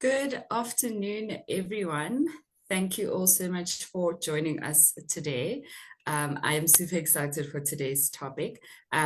Good afternoon, everyone. Thank you all so much for joining us today. I am super excited for today's topic,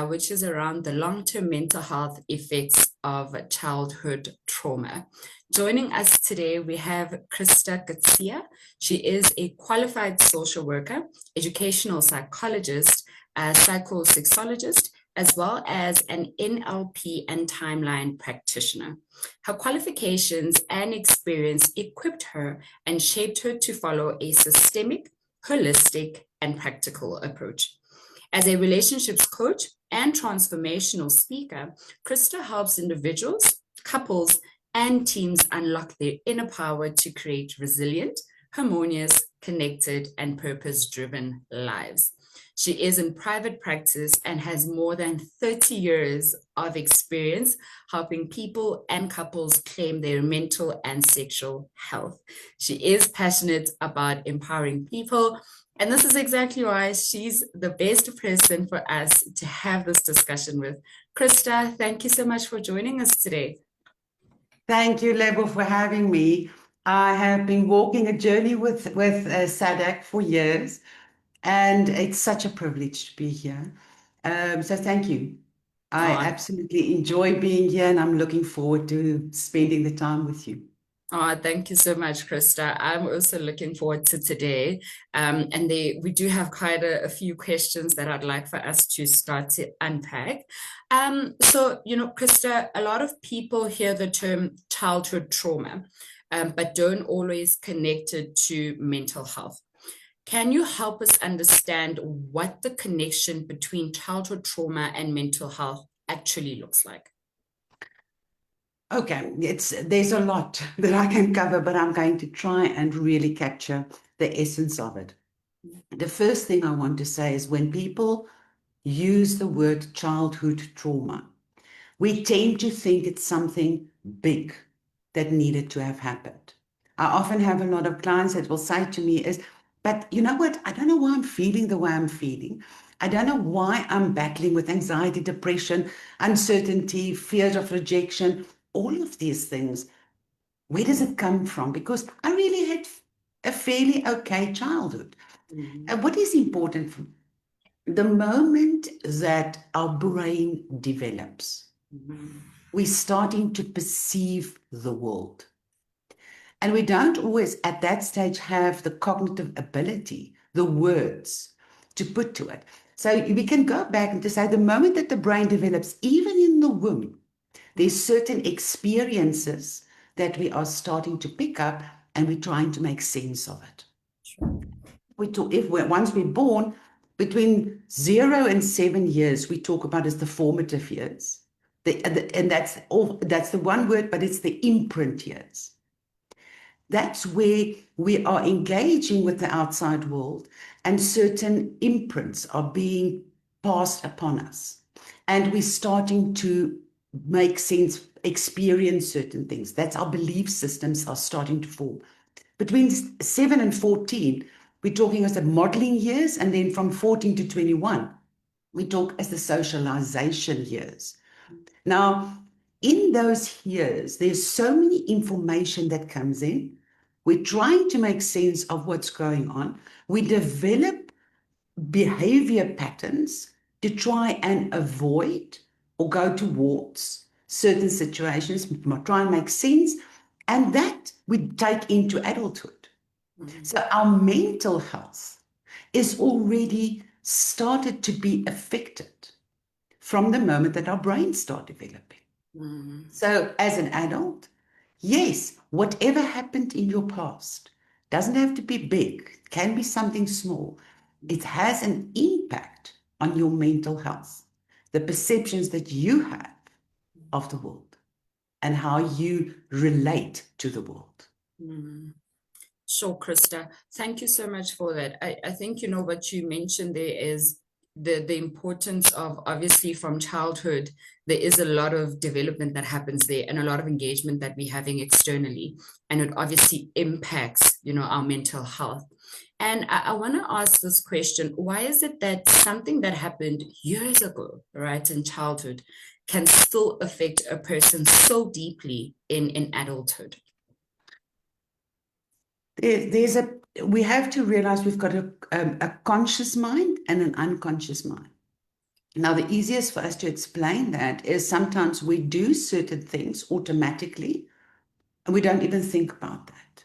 which is around the long-term mental health effects of childhood trauma. Joining us today, we have Christa Coetzee. She is a qualified social worker, educational psychologist, psychosexologist, as well as an NLP and timeline practitioner. Her qualifications and experience equipped her and shaped her to follow a systemic, holistic, and practical approach. As a relationships coach and transformational speaker, Christa helps individuals, couples, and teams unlock their inner power to create resilient, harmonious, connected, and purpose-driven lives. She is in private practice and has more than 30 years of experience helping people and couples claim their mental and sexual health. She is passionate about empowering people, and this is exactly why she's the best person for us to have this discussion with. Christa, thank you so much for joining us today. Thank you, Lebo, for having me. I have been walking a journey with SADC for years, and it's such a privilege to be here. So thank you. I absolutely enjoy being here, and I'm looking forward to spending the time with you. Oh, thank you so much, Christa. I'm also looking forward to today. We do have quite a few questions that I'd like for us to start to unpack. Christa, a lot of people hear the term childhood trauma, but don't always connect it to mental health. Can you help us understand what the connection between childhood trauma and mental health actually looks like? Okay, there's a lot that I can cover, but I'm going to try and really capture the essence of it. The first thing I want to say is when people use the word childhood trauma, we tend to think it's something big that needed to have happened. I often have a lot of clients that will say to me but you know what? I don't know why I'm feeling the way I'm feeling. I don't know why I'm battling with anxiety, depression, uncertainty, fears of rejection, all of these things. Where does it come from? Because I really had a fairly okay childhood. And what is important for the moment that our brain develops, we're starting to perceive the world. And we don't always at that stage have the cognitive ability, the words to put to it. So we can go back and to say the moment that the brain develops, even in the womb, there's certain experiences that we are starting to pick up and we're trying to make sense of it. Sure. Once we're born, between 0 and 7 years, we talk about as the formative years. And that's the one word, but it's the imprint years. That's where we are engaging with the outside world and certain imprints are being passed upon us. And we're starting to make sense, experience certain things. That's our belief systems are starting to form. Between 7 and 14, we're talking as the modeling years, and then from 14 to 21, we talk as the socialization years. Now, in those years, there's so many information that comes in. We're trying to make sense of what's going on. We develop behavior patterns to try and avoid or go towards certain situations, try and make sense, and that we take into adulthood. So our mental health is already started to be affected from the moment that our brains start developing. So as an adult, yes, whatever happened in your past doesn't have to be big. It can be something small. It has an impact on your mental health, the perceptions that you have of the world and how you relate to the world. Sure, Christa. Thank you so much for that. I think, what you mentioned there is the importance of, obviously, from childhood, there is a lot of development that happens there and a lot of engagement that we're having externally. And it obviously impacts, our mental health. And I want to ask this question, why is it that something that happened years ago, right, in childhood, can still affect a person so deeply in adulthood? We have to realize we've got a conscious mind and an unconscious mind. Now, the easiest for us to explain that is sometimes we do certain things automatically and we don't even think about that.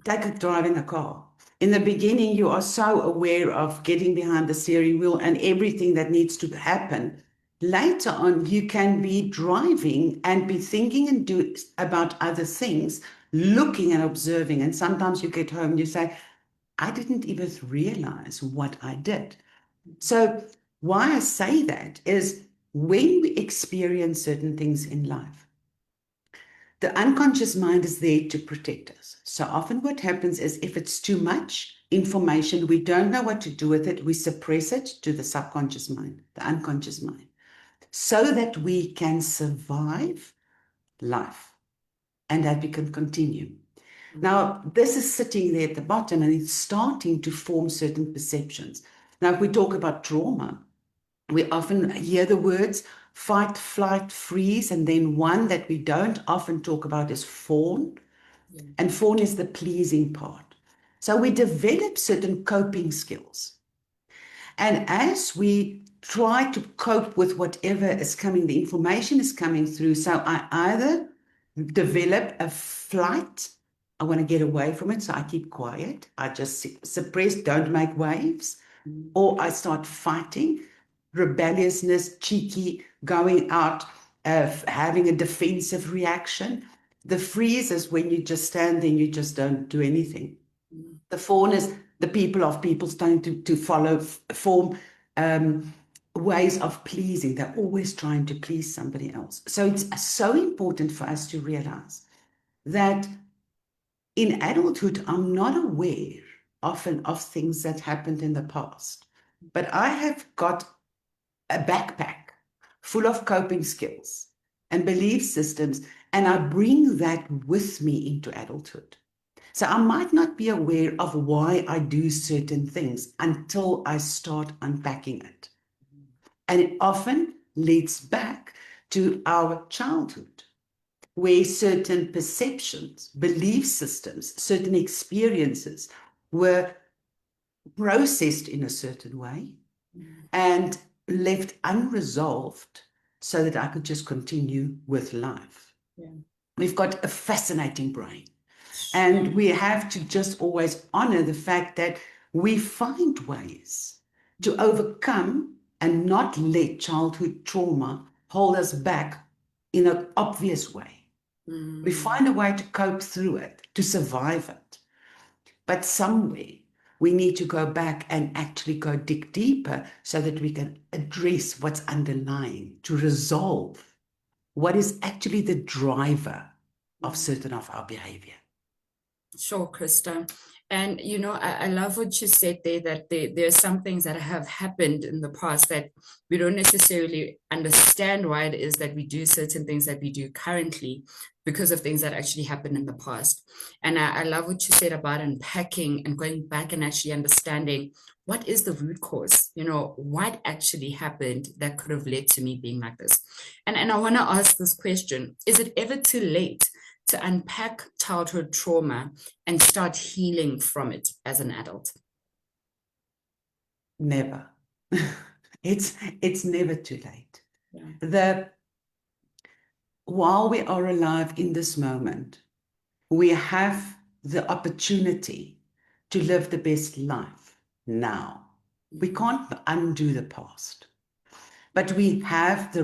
Take driving a car. In the beginning, you are so aware of getting behind the steering wheel and everything that needs to happen. Later on, you can be driving and be thinking and do about other things, looking and observing. And sometimes you get home and you say, I didn't even realize what I did. So why I say that is when we experience certain things in life, the unconscious mind is there to protect us. So often what happens is if it's too much information, we don't know what to do with it, we suppress it to the subconscious mind, the unconscious mind, so that we can survive life and that we can continue. Now, this is sitting there at the bottom and it's starting to form certain perceptions. Now, if we talk about trauma, we often hear the words fight, flight, freeze, and then one that we don't often talk about is fawn. And fawn is the pleasing part. So we develop certain coping skills. And as we try to cope with whatever is coming, the information is coming through. So I either develop a flight, I want to get away from it, so I keep quiet, I just suppress, don't make waves, or I start fighting, rebelliousness, cheeky, going out, having a defensive reaction. The freeze is when you just stand there and you just don't do anything. The fawn is the people starting to form ways of pleasing. They're always trying to please somebody else. So it's so important for us to realize that in adulthood, I'm not aware often of things that happened in the past, but I have got a backpack full of coping skills and belief systems, and I bring that with me into adulthood. So I might not be aware of why I do certain things until I start unpacking it. And it often leads back to our childhood, where certain perceptions, belief systems, certain experiences were processed in a certain way and left unresolved so that I could just continue with life. Yeah. We've got a fascinating brain. And we have to just always honor the fact that we find ways to overcome and not let childhood trauma hold us back in an obvious way. We find a way to cope through it, to survive it. But somewhere we need to go back and actually go dig deeper so that we can address what's underlying, to resolve what is actually the driver of certain of our behavior. Sure, Christa. And, you know, I love what you said there, that there are some things that have happened in the past that we don't necessarily understand why it is that we do certain things that we do currently because of things that actually happened in the past. And I love what you said about unpacking and going back and actually understanding what is the root cause, you know, what actually happened that could have led to me being like this. And I want to ask this question, is it ever too late to unpack childhood trauma and start healing from it as an adult? Never. It's never too late. Yeah. While we are alive in this moment, we have the opportunity to live the best life now. We can't undo the past, but we have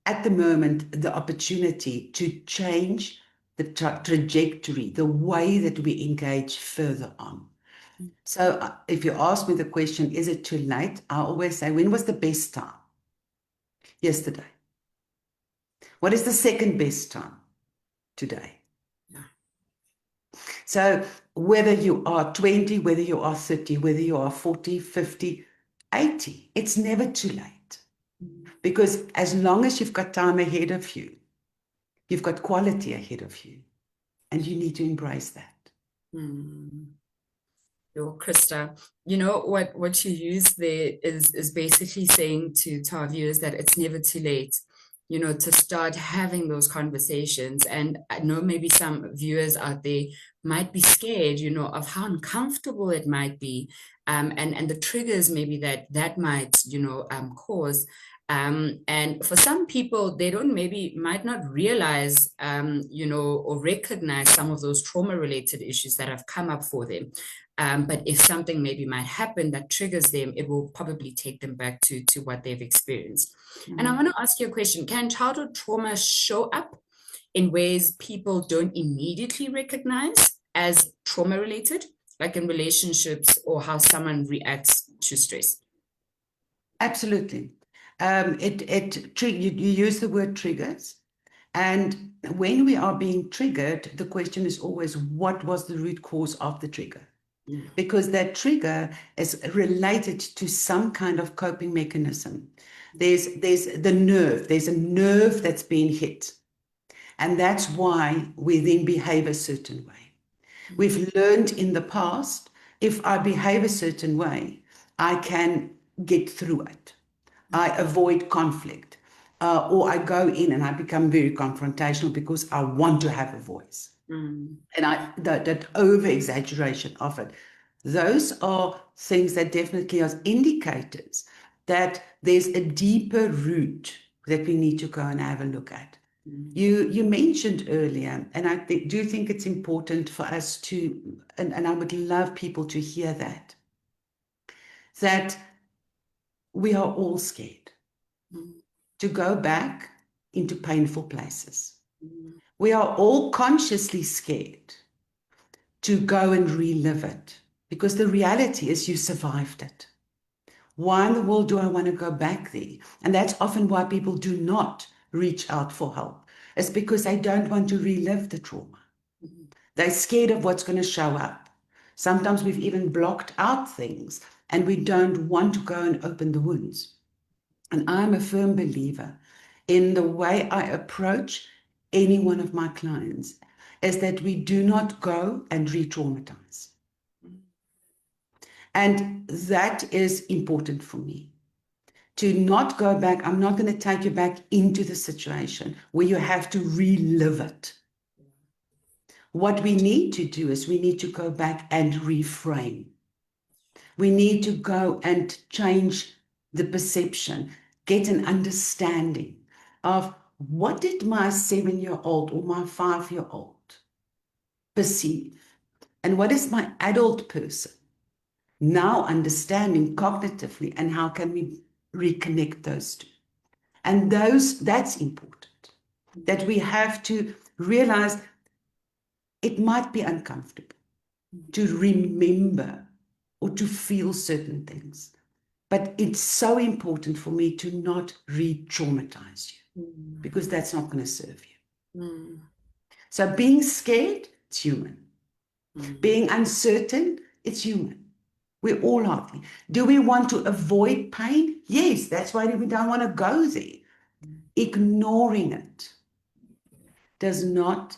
at the moment the opportunity to change the trajectory, the way that we engage further on. So if you ask me the question, is it too late? I always say, when was the best time? Yesterday. What is the second best time? Today. Yeah. So whether you are 20, whether you are 30, whether you are 40, 50, 80, it's never too late. Because as long as you've got time ahead of you, you've got quality ahead of you, and you need to embrace that. Yo, Christa, you know what you use there is basically saying to our viewers that it's never too late. to start having those conversations. And I know maybe some viewers out there might be scared, of how uncomfortable it might be, and the triggers maybe that might, cause. And for some people, they might not realize, or recognize some of those trauma-related issues that have come up for them. But if something maybe might happen that triggers them, it will probably take them back to what they've experienced. And I want to ask you a question. Can childhood trauma show up in ways people don't immediately recognize as trauma-related, like in relationships or how someone reacts to stress? Absolutely. You use the word triggers. And when we are being triggered, the question is always, what was the root cause of the trigger? Because that trigger is related to some kind of coping mechanism. There's a nerve that's being hit. And that's why we then behave a certain way. We've learned in the past, if I behave a certain way, I can get through it. I avoid conflict. Or I go in and I become very confrontational because I want to have a voice. And that over-exaggeration of it. Those are things that definitely are indicators that there's a deeper root that we need to go and have a look at. You mentioned earlier, and I do think it's important for us to, and I would love people to hear that we are all scared to go back into painful places. We are all consciously scared to go and relive it because the reality is you survived it. Why in the world do I want to go back there? And that's often why people do not reach out for help. It's because they don't want to relive the trauma. They're scared of what's going to show up. Sometimes we've even blocked out things and we don't want to go and open the wounds. And I'm a firm believer in the way I approach any one of my clients is that we do not go and re-traumatize. And that is important for me. To not go back, I'm not going to take you back into the situation where you have to relive it. What we need to do is we need to go back and reframe. We need to go and change the perception, get an understanding of what did my 7-year-old or my 5-year-old perceive, and what is my adult person now understanding cognitively, and how can we reconnect those two? And that's important, that we have to realize it might be uncomfortable to remember or to feel certain things. But it's so important for me to not re-traumatize you because that's not going to serve you. So being scared, it's human. Being uncertain, it's human. We all are. Do we want to avoid pain? Yes, that's why we don't want to go there. Ignoring it does not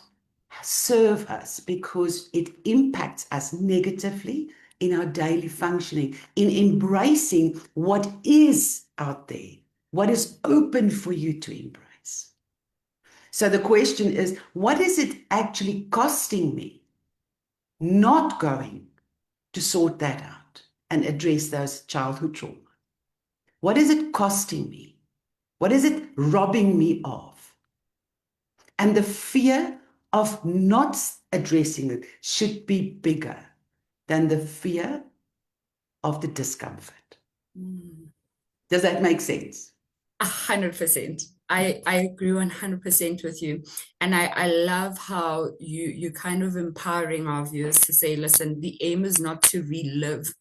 serve us because it impacts us negatively in our daily functioning, in embracing what is out there, what is open for you to embrace. So the question is, what is it actually costing me not going to sort that out and address those childhood trauma? What is it costing me? What is it robbing me of? And the fear of not addressing it should be bigger than the fear of the discomfort. Does that make sense? 100%. I agree 100% with you. And I love how you kind of empowering our viewers to say, listen, the aim is not to relive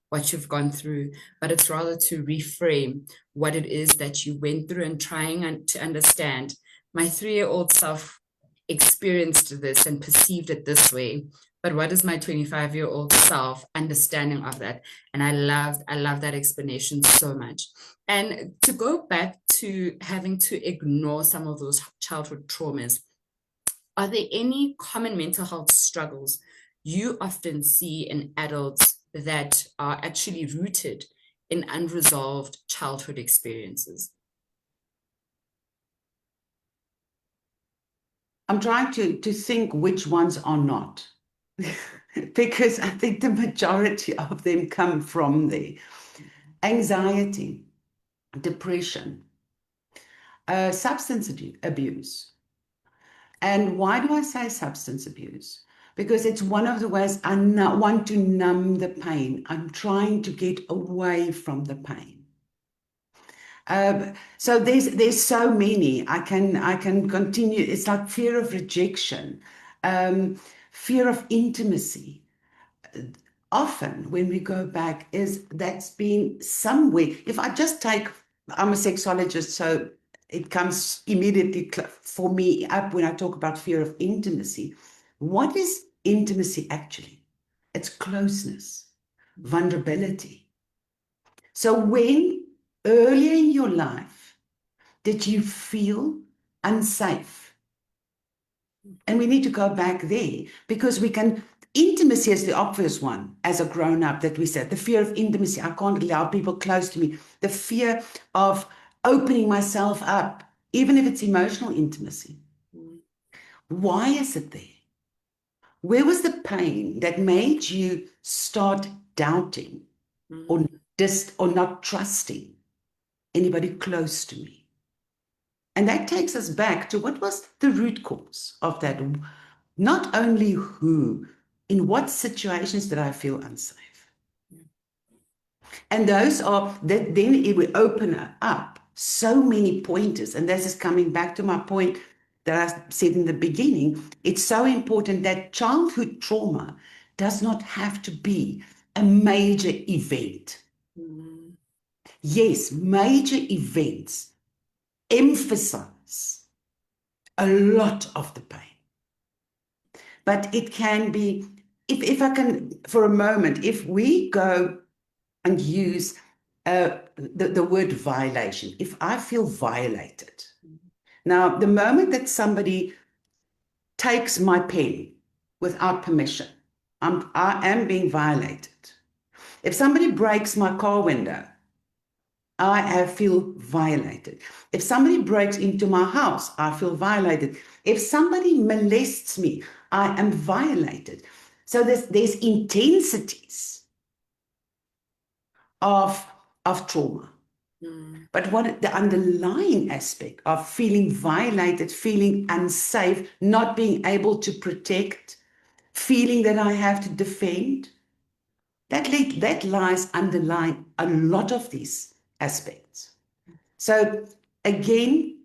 what you've gone through, but it's rather to reframe what it is that you went through and trying to understand. My 3-year-old self experienced this and perceived it this way, but what is my 25-year-old self understanding of that? And I love that explanation so much. And to go back to having to ignore some of those childhood traumas, are there any common mental health struggles you often see in adults that are actually rooted in unresolved childhood experiences? I'm trying to think which ones are not. Because I think the majority of them come from there. Anxiety, depression, substance abuse. And why do I say substance abuse? Because it's one of the ways I want to numb the pain. I'm trying to get away from the pain. So there's so many. I can continue. It's like fear of rejection, fear of intimacy. Often when we go back, is that's been somewhere. If I just take, I'm a sexologist, so it comes immediately for me up when I talk about fear of intimacy. What is intimacy actually? It's closeness, vulnerability. So when earlier in your life did you feel unsafe? And we need to go back there because intimacy is the obvious one as a grown up that we said, the fear of intimacy. I can't allow people close to me. The fear of opening myself up, even if it's emotional intimacy. Why is it there? Where was the pain that made you start doubting or not trusting anybody close to me? And that takes us back to what was the root cause of that. Not only who, in what situations did I feel unsafe? And those are that then it will open up so many pointers. And this is coming back to my point that I said in the beginning. It's so important that childhood trauma does not have to be a major event. Yes, major events emphasize a lot of the pain. But it can be, if I can, for a moment, if we go and use the word violation, if I feel violated. Now, the moment that somebody takes my pen without permission, I am being violated. If somebody breaks my car window, I feel violated. If somebody breaks into my house, I feel violated. If somebody molests me, I am violated. So there's intensities of trauma. But what the underlying aspect of feeling violated, feeling unsafe, not being able to protect, feeling that I have to defend, that lies underlying a lot of these aspects. So again,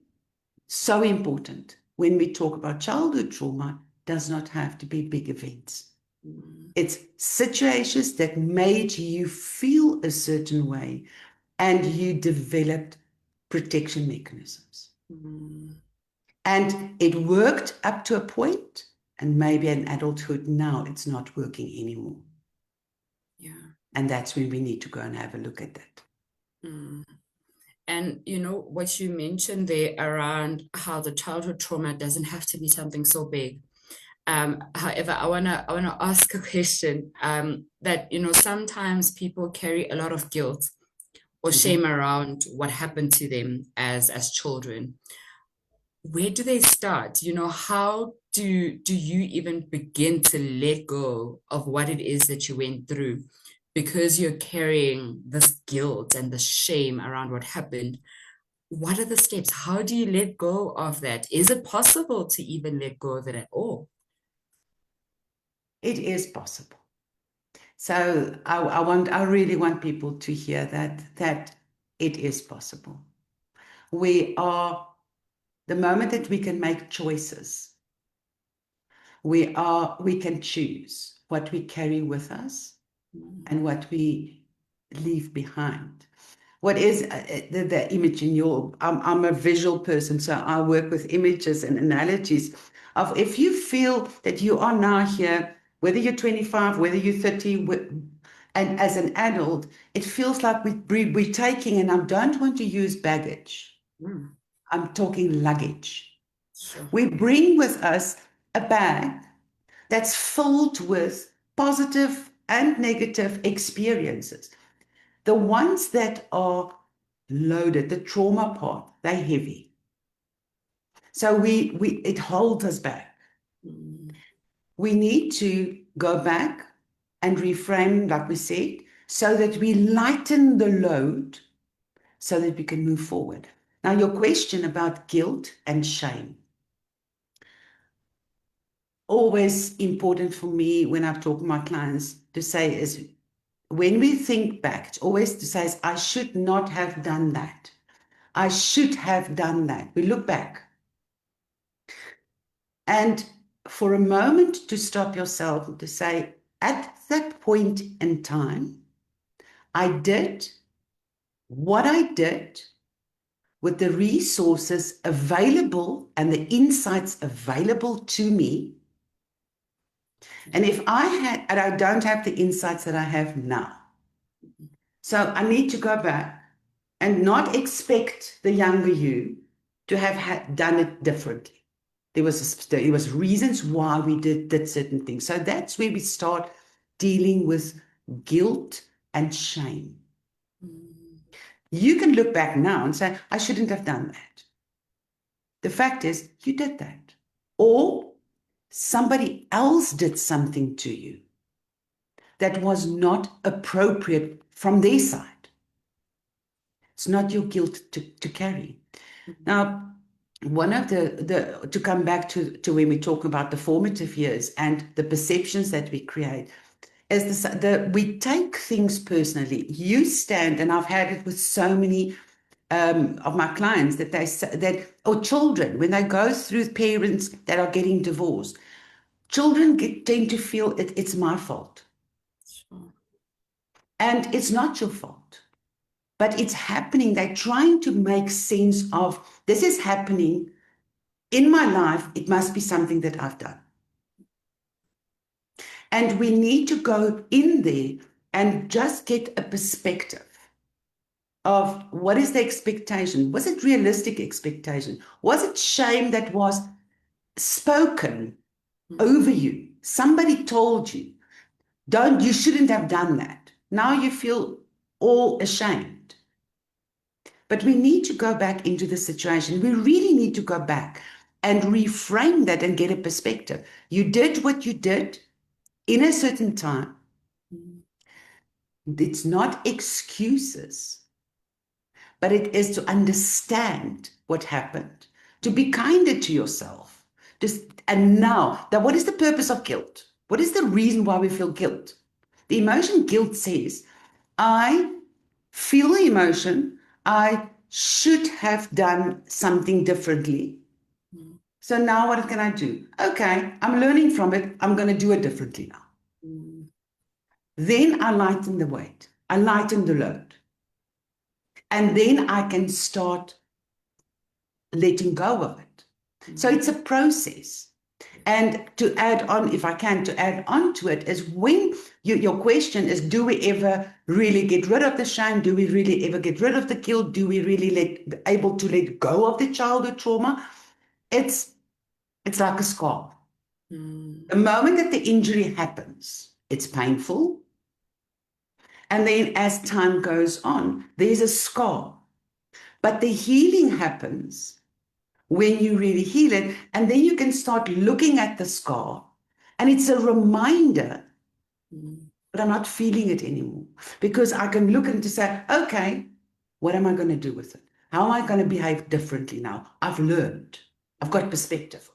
so important when we talk about childhood trauma, does not have to be big events. It's situations that made you feel a certain way and you developed protection mechanisms. And it worked up to a point, and maybe in adulthood now it's not working anymore. Yeah. And that's when we need to go and have a look at that. And you know what you mentioned there around how the childhood trauma doesn't have to be something so big. However, I wanna ask a question. That sometimes people carry a lot of guilt or shame around what happened to them as children. Where do they start? How do you even begin to let go of what it is that you went through? Because you're carrying this guilt and the shame around what happened. What are the steps? How do you let go of that? Is it possible to even let go of it at all? It is possible. So I really want people to hear that it is possible. The moment that we can make choices, we can choose what we carry with us and what we leave behind. What is the image in I'm a visual person, so I work with images and analogies of if you feel that you are now here, whether you're 25, whether you're 30, and as an adult, it feels like we're taking, and I don't want to use baggage. I'm talking luggage. Sure. We bring with us a bag that's filled with positive and negative experiences. The ones that are loaded, the trauma part, they're heavy. So it holds us back. We need to go back and reframe, like we said, so that we lighten the load so that we can move forward. Now, your question about guilt and shame. Always important for me when I talk to my clients to say is, when we think back, it's always to say, I should not have done that. I should have done that. We look back. And for a moment to stop yourself and to say, at that point in time, I did what I did with the resources available and the insights available to me. And if I had, and I don't have the insights that I have now, so I need to go back and not expect the younger you to have done it differently. There was reasons why we did certain things. So that's where we start dealing with guilt and shame. You can look back now and say, I shouldn't have done that. The fact is, you did that. Or somebody else did something to you that was not appropriate from their side. It's not your guilt to carry. Now, one of to come back to when we talk about the formative years and the perceptions that we create, is we take things personally. You stand, and I've had it with so many of my clients that they say that, or children, when they go through parents that are getting divorced, children tend to feel it's my fault. Sure. And it's not your fault, but it's happening. They're trying to make sense of, this is happening in my life. It must be something that I've done. And we need to go in there and just get a perspective of, what is the expectation? Was it realistic expectation? Was it shame that was spoken over you? Somebody told you, you shouldn't have done that. Now you feel all ashamed. But we need to go back into the situation. We really need to go back and reframe that and get a perspective. You did what you did in a certain time. It's not excuses, but it is to understand what happened, to be kinder to yourself. And now, what is the purpose of guilt? What is the reason why we feel guilt? The emotion guilt says, I feel the emotion, I should have done something differently. So now what can I do? Okay, I'm learning from it. I'm going to do it differently now. Then I lighten the weight. I lighten the load. And then I can start letting go of it. So it's a process. And to add on, if I can, to add on to it is, when your question is, do we ever really get rid of the shame? Do we really ever get rid of the guilt? Do we really able to let go of the childhood trauma? It's like a scar. The moment that the injury happens, it's painful. And then as time goes on, there's a scar. But the healing happens when you really heal it. And then you can start looking at the scar. And it's a reminder, but I'm not feeling it anymore. Because I can look and to say, okay, what am I going to do with it? How am I going to behave differently now? I've learned. I've got perspective.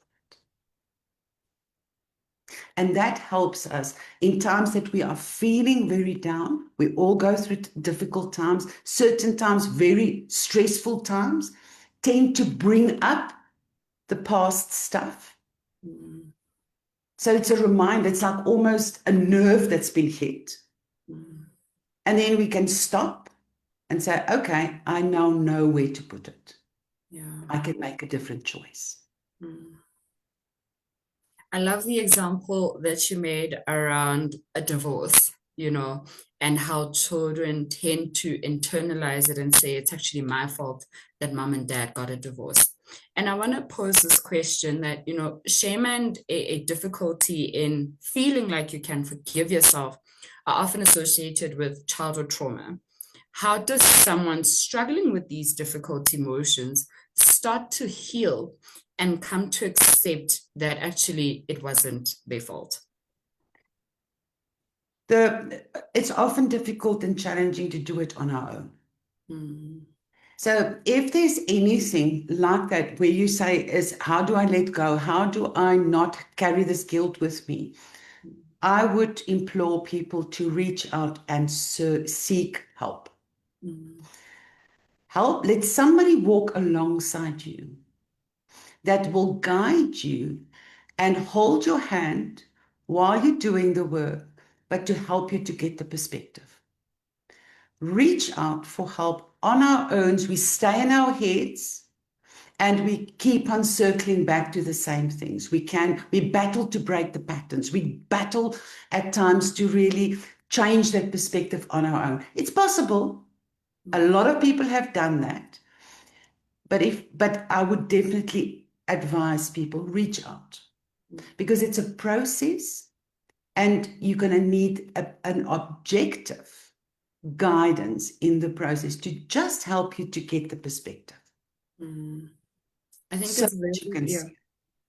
And that helps us in times that we are feeling very down. We all go through difficult times. Certain times, very stressful times, tend to bring up the past stuff. So it's a reminder. It's like almost a nerve that's been hit. And then we can stop and say, okay, I now know where to put it. Yeah. I can make a different choice. I love the example that you made around a divorce, and how children tend to internalize it and say, it's actually my fault that mom and dad got a divorce. And I want to pose this question that, shame and a difficulty in feeling like you can forgive yourself are often associated with childhood trauma. How does someone struggling with these difficult emotions start to heal and come to accept that actually it wasn't their fault? It's often difficult and challenging to do it on our own. So if there's anything like that where you say is, how do I let go? How do I not carry this guilt with me? I would implore people to reach out and seek help. Help, let somebody walk alongside you that will guide you and hold your hand while you're doing the work, but to help you to get the perspective. Reach out for help on our own. We stay in our heads and we keep on circling back to the same things. We battle to break the patterns. We battle at times to really change that perspective on our own. It's possible. A lot of people have done that. But I would definitely advise people reach out, because it's a process and you're going to need an objective guidance in the process to just help you to get the perspective. I think So it's very, you can yeah. see.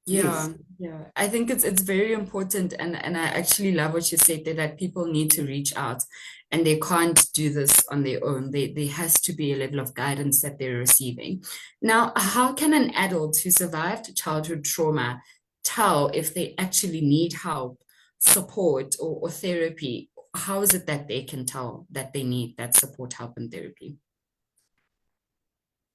Yeah, Yes. yeah. I think it's very important, and I actually love what you said there, that people need to reach out and they can't do this on their own. There has to be a level of guidance that they're receiving. Now, how can an adult who survived childhood trauma tell if they actually need help, support, or therapy? How is it that they can tell that they need that support, help, and therapy?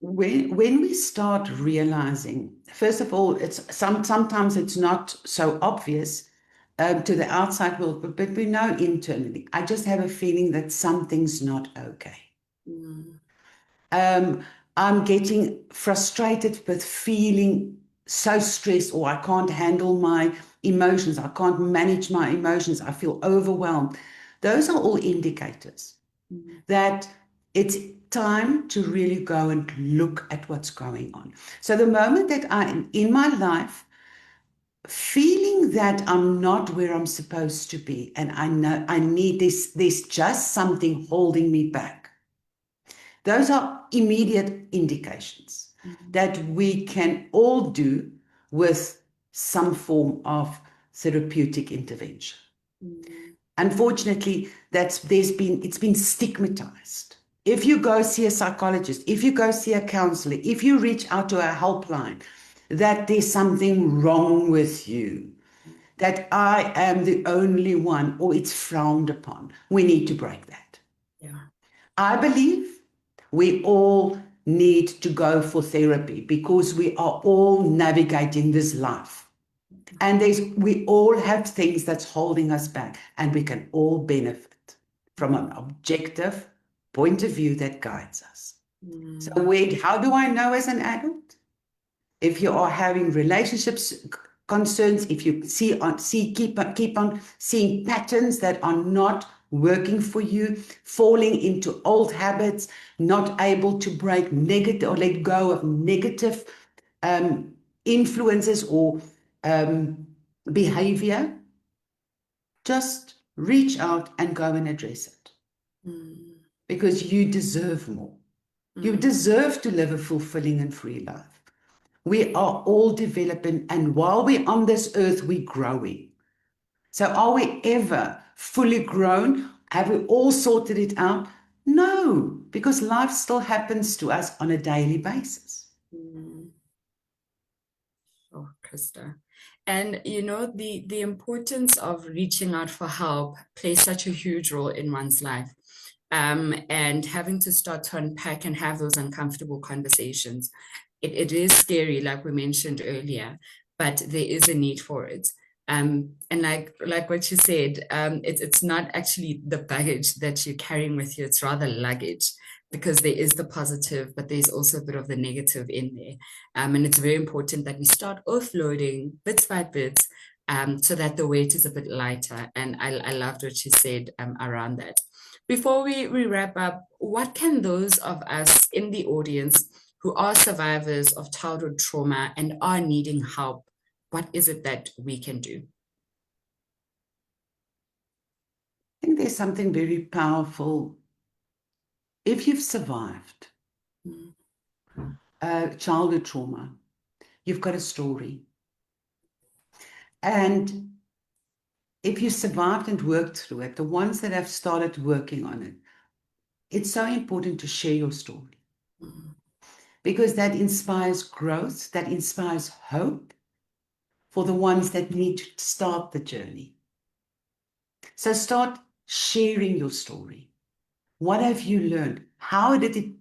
When we start realizing, first of all, sometimes it's not so obvious to the outside world, but we know internally. I just have a feeling that something's not okay. I'm getting frustrated with feeling so stressed, or I can't handle my emotions. I can't manage my emotions. I feel overwhelmed. Those are all indicators that it's time to really go and look at what's going on. So the moment that I'm in my life feeling that I'm not where I'm supposed to be, and I know I need this, there's just something holding me back. Those are immediate indications that we can all do with some form of therapeutic intervention. Unfortunately, it's been stigmatized. If you go see a psychologist, if you go see a counselor, if you reach out to a helpline, that there's something wrong with you, that I am the only one, or it's frowned upon. We need to break that. Yeah. I believe we all need to go for therapy because we are all navigating this life. And we all have things that's holding us back, and we can all benefit from an objective point of view that guides us. So how do I know as an adult? If you are having relationships concerns, if you keep on seeing patterns that are not working for you, falling into old habits, not able to break negative or let go of negative influences or behavior, just reach out and go and address it. Because you deserve more. You deserve to live a fulfilling and free life. We are all developing, and while we're on this earth, we're growing. So are we ever fully grown? Have we all sorted it out? No, because life still happens to us on a daily basis. Oh, Christa. And you know, the importance of reaching out for help plays such a huge role in one's life. And having to start to unpack and have those uncomfortable conversations. It is scary, like we mentioned earlier, but there is a need for it. And like what you said, it's not actually the baggage that you're carrying with you, it's rather luggage, because there is the positive, but there's also a bit of the negative in there. And it's very important that we start offloading bits by bits, so that the weight is a bit lighter. And I loved what you said around that. Before we wrap up, what can those of us in the audience who are survivors of childhood trauma and are needing help, what is it that we can do? I think there's something very powerful. If you've survived childhood trauma, you've got a story. And if you survived and worked through it, the ones that have started working on it, it's so important to share your story because that inspires growth, that inspires hope for the ones that need to start the journey. So start sharing your story. What have you learned? How did it?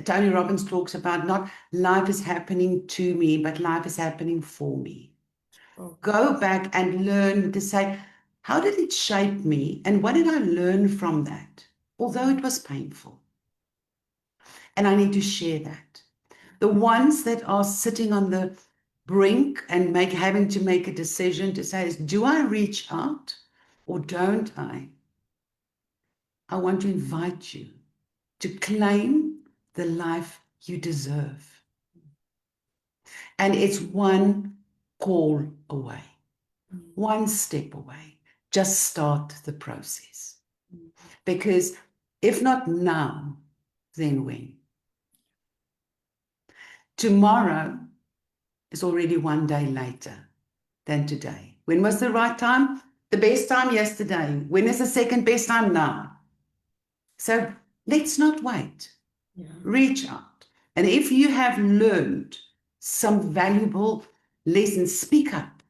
Tony Robbins talks about not life is happening to me, but life is happening for me. Oh. Go back and learn to say, how did it shape me? And what did I learn from that? Although it was painful. And I need to share that. The ones that are sitting on the brink and having to make a decision to say, do I reach out or don't I? I want to invite you to claim the life you deserve. And it's one call away, one step away. Just start the process. Because if not now, then when? Tomorrow is already one day later than today. When was the right time? The best time yesterday. When is the second best time? Now. So let's not wait. Yeah. Reach out. And if you have learned some valuable lessons, speak up.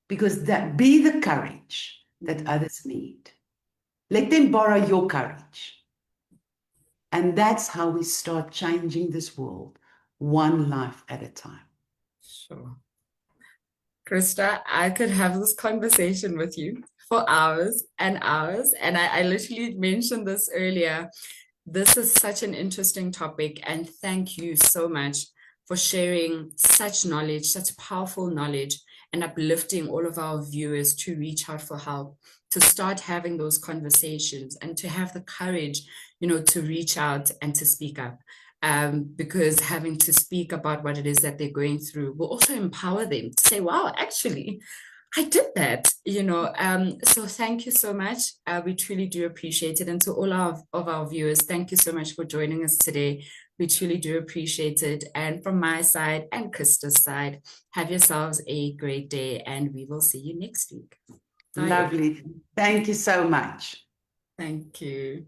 Because that be the courage that others need. Let them borrow your courage. And that's how we start changing this world, one life at a time. Sure. Christa, I could have this conversation with you for hours and hours. And I literally mentioned this earlier. This is such an interesting topic. And thank you so much for sharing such knowledge, such powerful knowledge, and uplifting all of our viewers to reach out for help, to start having those conversations and to have the courage, to reach out and to speak up. Because having to speak about what it is that they're going through will also empower them to say, wow, actually, I did that, so thank you so much. We truly do appreciate it. And to all of our viewers, thank you so much for joining us today. We truly do appreciate it. And from my side and Christa's side, have yourselves a great day and we will see you next week. Bye. Lovely. Thank you so much. Thank you.